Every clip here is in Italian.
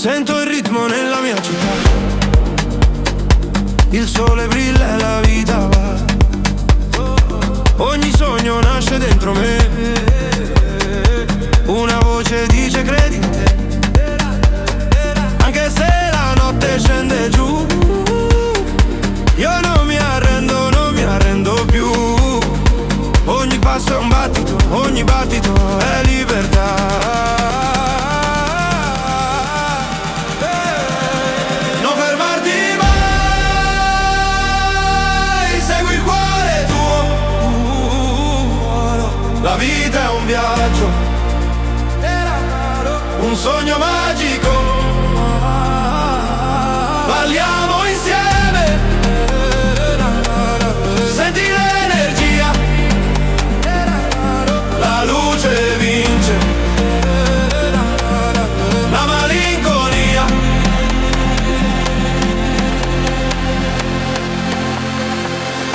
Sento il ritmo nella mia città, il sole brilla e la vita va. Ogni sogno nasce dentro me, una voce dice credi in te. Anche se la notte scende giù, io non mi arrendo, non mi arrendo più. Ogni passo è un battito, ogni battito è libertà. Non fermarti mai, segui il cuore tuo. La vita è un viaggio, un sogno magico. Balliamo insieme, senti l'energia, la luce vince, la malinconia.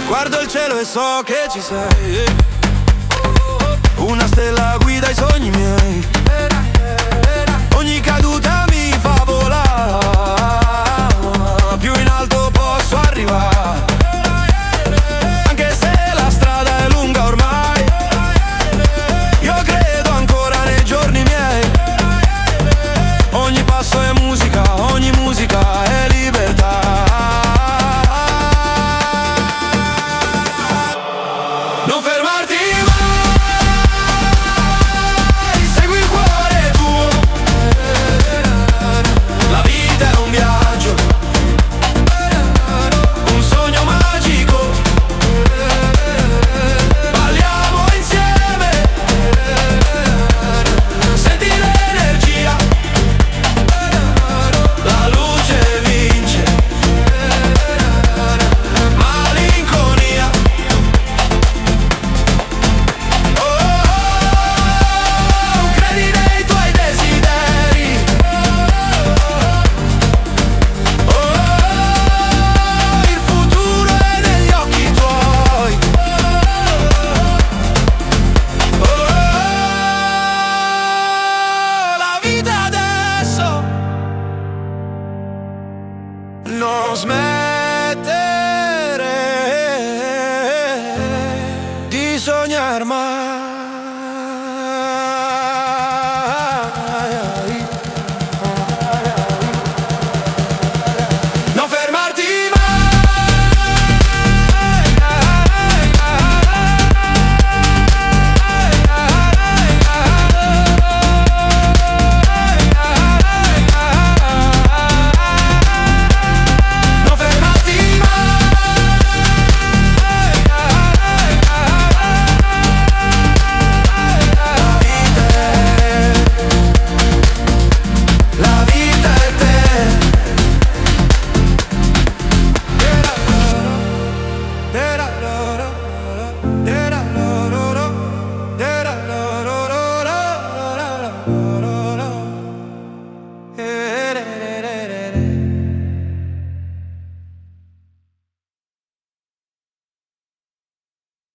Guardo il cielo e so che ci sei, una stella guida i sogni miei. Ogni caduta mi fa volare, più in alto posso arrivare. Anche se la strada è lunga ormai, io credo ancora nei giorni miei. Ogni passo è musica, ogni musica è libertà. Non fermarti mai, segui il cuore tuo. La vita è un viaggio, un sogno magico. Balliamo insieme, senti l'energia, la luce vince, malinconia. Credi nei tuoi desideri, il futuro è negli occhi tuoi. La vita adesso non smette.